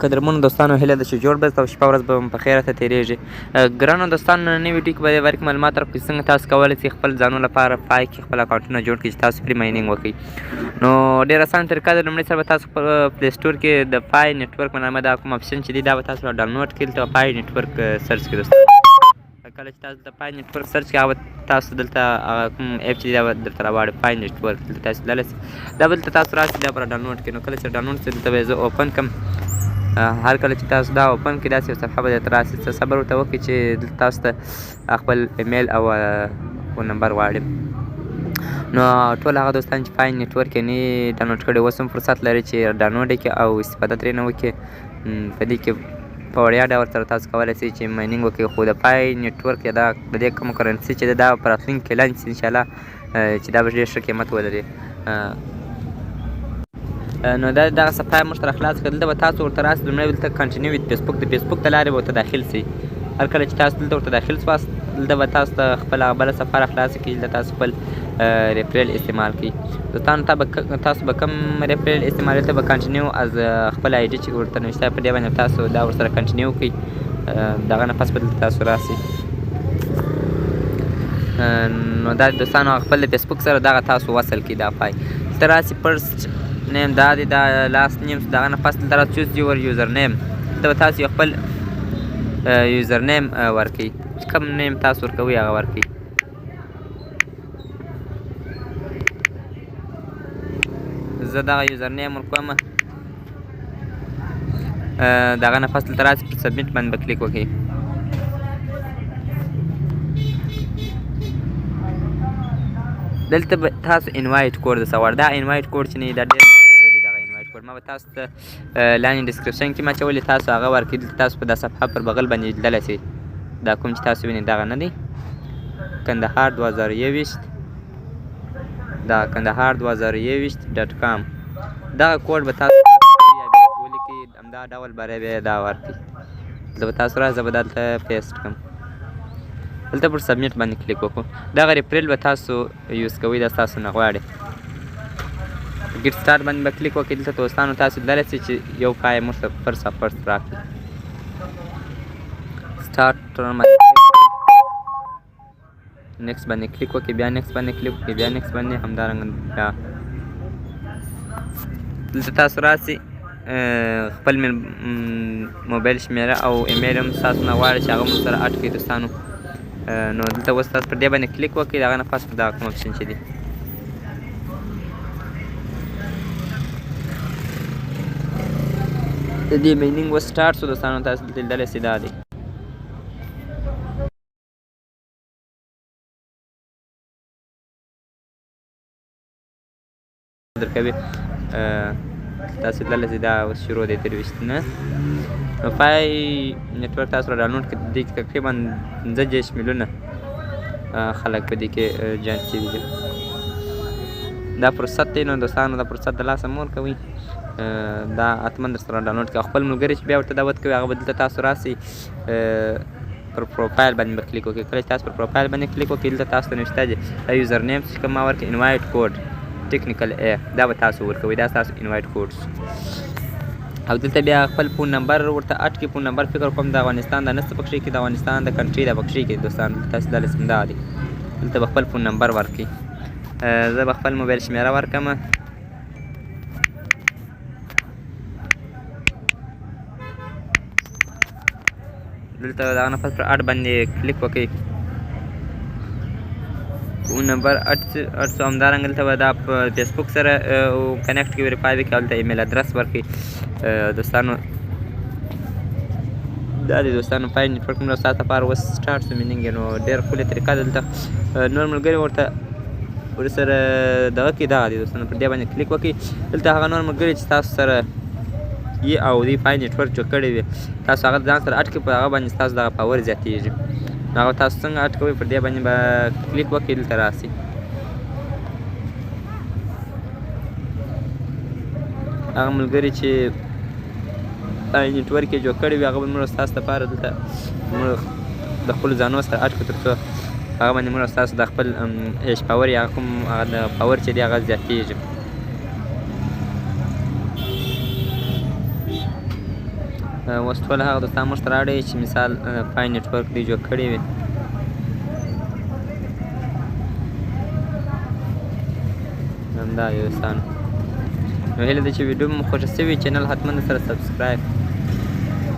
قدرمنو دوستانو هیله ده چې جوړ به او شپه ورځ به مو په خیره ته تېرېږي. ګرانو دوستانو نننۍ ویډیو کې به د برکې معلومات راکړو چې څنګه تاسو کولی شئ خپل ځانونو لپاره پای کې خپل اکاونټونه جوړ کړئ چې تاسو پرې ماینینګ وکړئ. نو ډېر اسانه طریقه ده. لومړی سره به تاسو په پلی سټور کې د پای نیټورک په نامه دا کوم اپشن چې دی دا به تاسو ډاونلوډ کړئ. دلته پای نیټورک سرچ کړئ دوستانو. کله چې تاسو د پای نیټورک سرچ کړئ هغه به تاسو دلته هغه کوم اپ چې دی دا به درته راواړي پای نیټورک. دلته تاسو تللی شئ دا به دلته تاسو راشئ دا به راډاونلوډ کړئ. نو کله چې راډاونلوډ شي دلته به یې زه اوپن کړم. هر کله چې تاسو دا اوپن کړئ داسې یو صفحه به درته راشي. څه صبر ورته وکړئ چې دلته تاسو ته خپل ایمیل او نمبر غواړي. نو ټول هغه دوستان چې پای نیټورک یې نه یې ډاونلوډ کړی اوس هم فرصت لري چې ډاونلوډ یې کړي او استفاده ترې نه وکړي. په دې کې په وړیا ډول سره تاسو کولی شئ چې ماینینګ وکړئ. خو د پای نیټورک یا د دې کومه کرنسي چې ده دا په راتلونکي کې لانچ شي انشاءالله چې دا به ډېر ښه قیمت ولري. نو دا دغه صفحه موږ ته راخلاصه کړه. دلته به تاسو ورته راسئ لومړی دلته کنټینیو ویت فیسبوک د فیسبوک د لارې به ورته داخل شئ. هر کله چې تاسو دلته ورته داخل شواست دلته به تاسو ته خپله بله صفحه راخلاصه کړي. دلته تاسو خپل ریفرل استعمال کړئ. دوستانو تاسو به کوم ریفرل استعمالوئ دلته به کنټینیو از خپل آی ډي چې ورته نوشته په دې باندې تاسو دا ورسره کنټینیو کړئ. دغه نه پس به دلته تاسو راسئ. نو دا دوستانو خپل د فیسبوک سره دغه تاسو وصل کړئ دا پای. دلته راسئ فرسټ نیم دا دی دا لاست نیم دغه نه پس دلته را چوز یور یوزر نیم. دلته به تاسو یو خپل یوزر نیم ورکړئ چې کوم نیم تاسو ورکوئ هغه ورکړئ. زه دغه یوزر نیم ورکوم. دغه نه پس دلته راسئ په سبمیټ باندې به کلیک وکړئ. دلته به تاسو انوایټ کوډ درڅخه غواړي. دا انوایټ کوډ چې نه دا ډېر ضروري دی. دغه انوایټ کوډ ما به تاسو ته لاندې ډسکرپشن کې ما اچولی تاسو هغه ورکړئ. دلته تاسو په دا صفحه پر بغل باندې لیدلی شئ. دا کوم چې تاسو وینئ دغه نه دی کندهار 2021 دا کندهار 2021.com دغه کوډ به تاسو یا بیا ولیکئ همدا ډول بری بیا دا ورکړئ. دلته به تاسو راسئ زه به دلته پیسټ کړم. دلته پر سبمیټ باندې کلیک وکړو. دغه ریفرل به تاسو یوز کوئ دا ستاسو نه غواړي. ګیټ سټارټ باندې به کلیک وکړئ. دلته دوستانو تاسو لیدلی شئ چې یو پای موږ ته فرست راکړي. سټارټ نیکسټ باندې کلیک وکړئ. بیا نیکسټ باندې کلیک وکړئ. بیا نیکسټ باندې همدارنګه بیا دلته تاسو راسئ خپل موبایل شمیره او ایمیل هم ستاسو نه غواړي چې هغه موږ سره اډ کړئ دوستانو. نو دلته اوس تاسو پر دې باندې کلیک وکړئ. د هغه نه پس دغه کوم اپشن چې دی د دې ماینینګ اوس سټارټ شو دوستانو. تاسو دلته لیدلی شئ دا دی. درکوي تاسو لیدلی شئ دا اوس شروع دی 23 نه. نو پای نیټورک تاسو را ډاونلوډ کړئ. دې کې تقریبا 15 میلیونه خلک په دې کې جوین شوي دي. دا فرصت دی نو دوستانو دا فرصت د لاسه مه ورکوئ. دا حتما درسره ډاونلوډ کړئ. خپل ملګري چې بیا ورته دعوت کوي هغه به دلته تاسو راسئ پر پروفایل باندې به کلیک وکړئ. کله چې تاسو پر پروفایل باندې کلیک وکړئ دلته تاسو ته نوشته دی دا یوزر نیم چې کوم ما ورکړئ انوایټ کوډ ټیکنیکل ای دا به تاسو ورکوئ. دا ستاسو انوایټ کوډ او دلته بیا خپل فون نمبر ورته اډ کړئ. فون نمبر فکر کوم د افغانستان دا نشته پکښې کې د افغانستان د کنټري دا پکښې کې دوستانو تاسو لیدلی شئ دا دی. دلته به خپل فون نمبر ورکړئ. زه به خپل موبایل شمیره ورکړم. دلته دغه نه پس پر اډ باندې کلیک وکړئ. فون نمبر اډ شو. همدارنګه دلته به دا په فیسبوک سره کنیکټ کړئ ویریفای وکړئ. هلته ایمیل ادرس ورکړئ. دوستانو دا دی دوستانو پای نیټورک موږ ستاسو لپاره اوس سټارټ شو مینینګ نو ډېر ښکلې طریقه ده. دلته نور ملګري ورته ورسره دغه کړي دغه دی دوستانو پر دې باندې کلیک وکړئ. دلته هغه نور ملګري چې تاسو سره یې او دوی پای نیټورک جوړ کړی وي تاسو هغه ځان سره اډ کړئ. په هغه باندې ستاسو دغه پاور زیاتېږي. نو هغه تاسو څنګه اډ کوئ پر دې باندې به کلیک وکړئ. دلته راسئ هغه ملګري چې نیټورک یې جوړ کړی وي هغه به موږ ستاسو لپاره دلته موږ د خپلو ځانونو سره اډ کړو تر څو هغه باندې موږ ستاسو د خپل ایچ پاور یا کوم هغه د پاور چې دی هغه زیاتېږي. اوس ټول هغه دوستان موږ ته راوړئ چې مثال پای نیټورک دوی جوړ کړی وي. همدا یو دوستانو نو هیله ده چې ویډیو مو خوښه شوې چینل حتما سره سبسکرایب